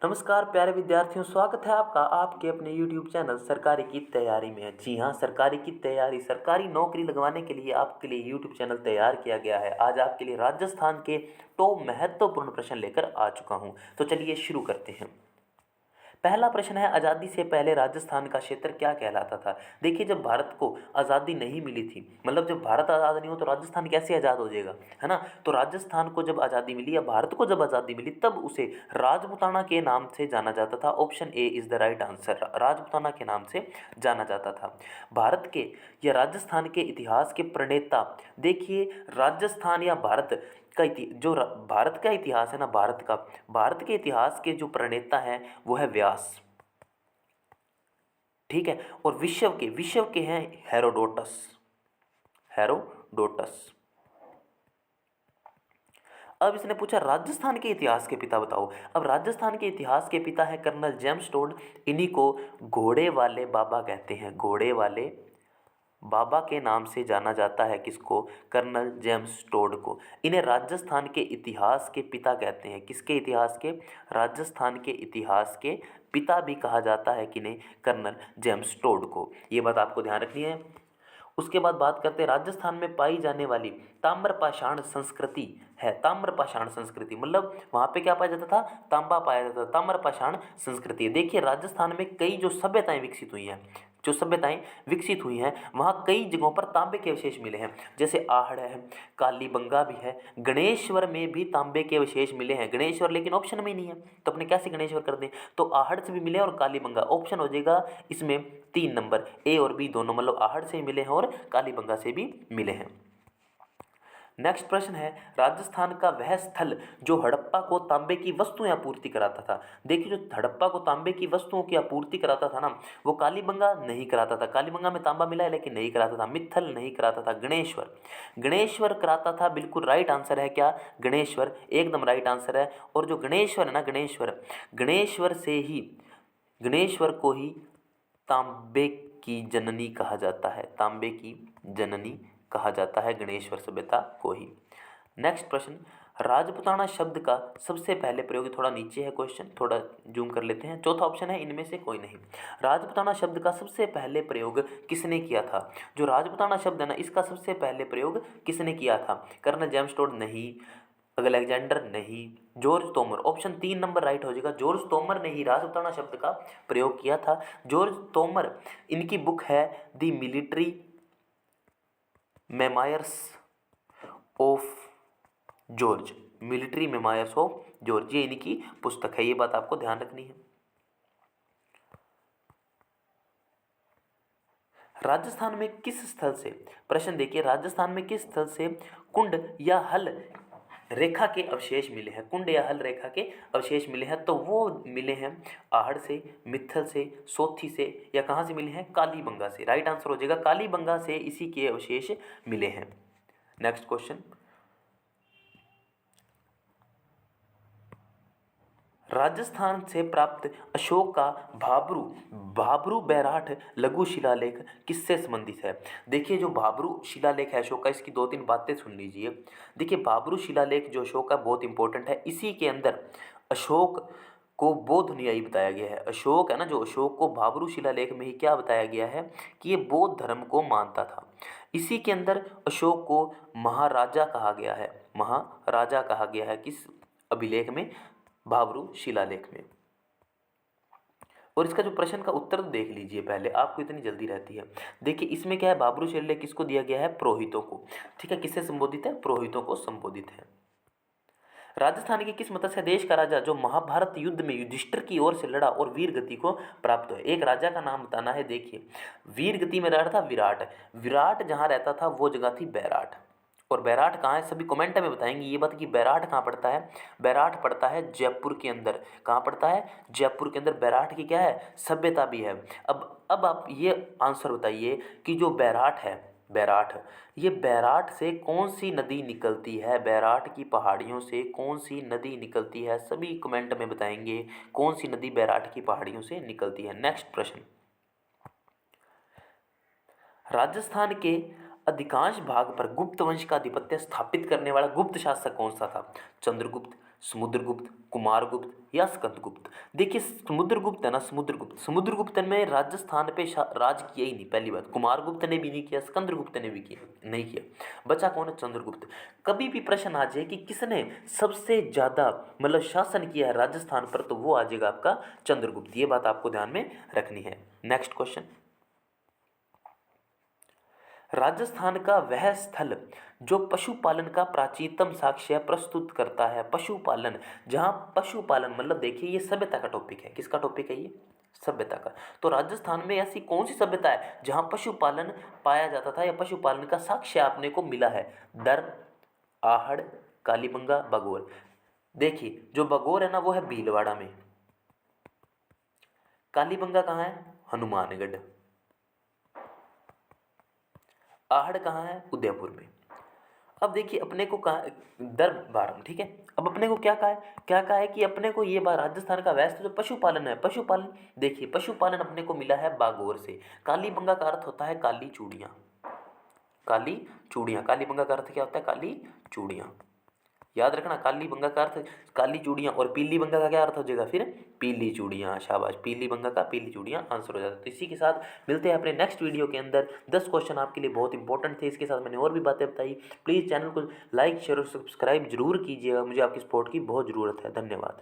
नमस्कार प्यारे विद्यार्थियों, स्वागत है आपका आपके अपने YouTube चैनल सरकारी की तैयारी में। जी हाँ, सरकारी की तैयारी, सरकारी नौकरी लगवाने के लिए आपके लिए YouTube चैनल तैयार किया गया है। आज आपके लिए राजस्थान के महत्वपूर्ण प्रश्न लेकर आ चुका हूँ। तो चलिए शुरू करते हैं। पहला प्रश्न है, आज़ादी से पहले राजस्थान का क्षेत्र क्या कहलाता था। देखिए, जब भारत को आज़ादी नहीं मिली थी, मतलब जब भारत आज़ाद नहीं हो तो राजस्थान कैसे आज़ाद हो जाएगा, है ना। तो राजस्थान को जब आज़ादी मिली या भारत को जब आज़ादी मिली तब उसे राजपूताना के नाम से जाना जाता था। Option A is the right answer, Rajputana के नाम से जाना जाता था। भारत के या राजस्थान के इतिहास के प्रणेता, देखिए राजस्थान या भारत का भारत का इतिहास है ना, भारत के इतिहास के जो प्रणेता हैं वो है व्यास। ठीक है। और विश्व के हैं हेरोडोटस। अब इसने पूछा राजस्थान के इतिहास के पिता बताओ। अब राजस्थान के इतिहास के पिता है कर्नल जेम्स टोड। इन्हीं को घोड़े वाले बाबा कहते हैं। घोड़े वाले बाबा के नाम से जाना जाता है किसको? कर्नल जेम्स टोड को। इन्हें राजस्थान के इतिहास के पिता कहते हैं। किसके इतिहास के? राजस्थान के इतिहास के पिता भी कहा जाता है किन्हें? कर्नल जेम्स टोड को। ये बात आपको ध्यान रखनी है। उसके बाद बात करते हैं राजस्थान में पाई जाने वाली ताम्रपाषाण संस्कृति है। ताम्रपाषाण संस्कृति मतलब वहाँ पे क्या पाया जाता था? तांबा पाया जाता था। ताम्रपाषाण संस्कृति है। देखिए राजस्थान में कई जो सभ्यताएं विकसित हुई हैं वहाँ कई जगहों पर तांबे के अवशेष मिले हैं। जैसे आहड़ है, कालीबंगा भी है, गणेश्वर में भी तांबे के अवशेष मिले हैं। गणेश्वर लेकिन ऑप्शन में ही नहीं है, तो अपने कैसे गणेश्वर कर दें? तो आहड़ से भी मिले और कालीबंगा ऑप्शन हो जाएगा इसमें 3 नंबर, ए और बी दोनों, मतलब आहड़ से मिले हैं और कालीबंगा से भी मिले हैं। नेक्स्ट प्रश्न है, राजस्थान का वह स्थल जो हड़प्पा को तांबे की वस्तुएं आपूर्ति कराता था। देखिए जो हड़प्पा को तांबे की वस्तुओं की आपूर्ति कराता था ना, वो कालीबंगा नहीं कराता था। कालीबंगा में तांबा मिला है लेकिन नहीं कराता था। मित्थल नहीं कराता था। गणेश्वर कराता था। बिल्कुल राइट आंसर है क्या? गणेश्वर एकदम राइट आंसर है। और जो गणेश्वर है ना, गणेश्वर को ही तांबे की जननी कहा जाता है। तांबे की जननी कहा जाता है गणेश्वर सभ्यता को ही। नेक्स्ट प्रश्न, राजपूताना शब्द का सबसे पहले प्रयोग, थोड़ा नीचे है क्वेश्चन, थोड़ा जूम कर लेते हैं। चौथा ऑप्शन है इनमें से कोई नहीं। राजपूताना शब्द का सबसे पहले प्रयोग किसने किया था? जो राजपूताना शब्द है ना, इसका सबसे पहले प्रयोग किसने किया था? कर्नल जेम्स टोड नहीं, अलेक्जेंडर नहीं, George Tomar. Option 3 number right हो जाएगा। जॉर्ज तोमर ने ही राजपूताना शब्द का प्रयोग किया था। जॉर्ज तोमर, इनकी बुक है the military memoirs of George. Military memoirs of George, ये इनकी पुस्तक है। ये बात आपको ध्यान रखनी है। राजस्थान में किस स्थल से, प्रश्न देखिए, राजस्थान में किस स्थल से कुंड या हल रेखा के अवशेष मिले हैं? कुंड या हल रेखा के अवशेष मिले हैं, तो वो मिले हैं आहड़ से, मित्थल से, सोथी से, या कहाँ से मिले हैं? कालीबंगा से। राइट आंसर हो जाएगा कालीबंगा से इसी के अवशेष मिले हैं। नेक्स्ट क्वेश्चन, राजस्थान से प्राप्त अशोक का भाबरू बैराठ लघु शिलालेख किससे संबंधित है? देखिए जो भाबरू शिलालेख है अशोक का, इसकी 2-3 बातें सुन लीजिए। देखिए भाबरू शिलालेख जो अशोक का बहुत इंपॉर्टेंट है। इसी के अंदर अशोक को बौद्ध अनुयायी बताया गया है। अशोक है ना, जो अशोक को भाबरू शिलालेख में ही क्या बताया गया है कि ये बौद्ध धर्म को मानता था। इसी के अंदर अशोक को महाराजा कहा गया है। महाराजा कहा गया है किस अभिलेख में? भाबरू शिलालेख में। और इसका जो प्रश्न का उत्तर तो देख लीजिए पहले, आपको इतनी जल्दी रहती है। देखिए इसमें क्या है, भाबरू शिलालेख किसको दिया गया है? पुरोहितों को। ठीक है, किससे संबोधित है? पुरोहितों को संबोधित है। राजस्थान के किस मत्स्य देश का राजा जो महाभारत युद्ध में युधिष्ठिर की ओर से लड़ा और वीर गति को प्राप्त हुआ? एक राजा का नाम बताना है। देखिए वीर गति में रहा था विराट। विराट जहाँ रहता था वो जगह थी बैराठ। और बैराठ कहाँ है? सभी कमेंट में बताएंगे ये बात कि बैराठ कहाँ पड़ता है। बैराठ पड़ता है जयपुर के अंदर। कहाँ पड़ता है? जयपुर के अंदर। बैराठ की क्या है? सभ्यता भी है। अब आप ये आंसर बताइए कि जो बैराठ है, बैराठ, ये बैराठ से कौन सी नदी निकलती है? बैराठ की पहाड़ियों से कौन सी नदी निकलती है? सभी कमेंट में बताएंगे कौन सी नदी बैराठ की पहाड़ियों से निकलती है। नेक्स्ट प्रश्न, राजस्थान के अधिकांश भाग पर गुप्त वंश का आधिपत्य स्थापित करने वाला गुप्त शासक कौन सा था? चंद्रगुप्त, समुद्रगुप्त, कुमारगुप्त या स्कंदगुप्त। देखिए समुद्रगुप्त है ना, समुद्रगुप्त में राजस्थान पे राज किया ही नहीं, पहली बात। कुमारगुप्त ने भी नहीं किया, स्कंदगुप्त ने भी किया नहीं किया। बचा कौन है? चंद्रगुप्त। कभी भी प्रश्न आ जाए कि किसने सबसे ज्यादा मतलब शासन किया है राजस्थान पर, तो वो आ जाएगा आपका चंद्रगुप्त। ये बात आपको ध्यान में रखनी है। नेक्स्ट क्वेश्चन, राजस्थान का वह स्थल जो पशुपालन का प्राचीनतम साक्ष्य प्रस्तुत करता है। पशुपालन, जहाँ पशुपालन मतलब देखिए ये सभ्यता का टॉपिक है। किसका टॉपिक है ये? सभ्यता का। तो राजस्थान में ऐसी कौन सी सभ्यता है जहाँ पशुपालन पाया जाता था या पशुपालन का साक्ष्य आपने को मिला है? दर, आहड़, कालीबंगा, बगोर। देखिए जो बगोर है ना वो है भीलवाड़ा में। कालीबंगा कहाँ है? हनुमानगढ़। आहड़ कहाँ है? उदयपुर में। अब देखिए अपने को कहा दरबार, ठीक है। अब अपने को क्या कहा है? क्या कहा है कि अपने को ये बात राजस्थान का वैसे जो पशुपालन है, पशुपालन देखिए पशुपालन अपने को मिला है बागोर से। कालीबंगा का अर्थ होता है काली चूड़ियाँ। काली चूड़ियाँ, कालीबंगा का अर्थ क्या होता है? काली चूड़ियाँ। याद रखना, कालीबंगा का अर्थ काली चूड़ियाँ, और पीली बंगा का क्या अर्थ हो जाएगा फिर? पीली चूड़ियाँ। शाबाश, पीली बंगा का पीली चूड़ियाँ आंसर हो जाता है। तो इसी के साथ मिलते हैं अपने नेक्स्ट वीडियो के अंदर। 10 क्वेश्चन आपके लिए बहुत इंपॉर्टेंट थे, इसके साथ मैंने और भी बातें बताई। प्लीज़ चैनल को लाइक शेयर और सब्सक्राइब जरूर कीजिएगा, मुझे आपकी सपोर्ट की बहुत ज़रूरत है। धन्यवाद।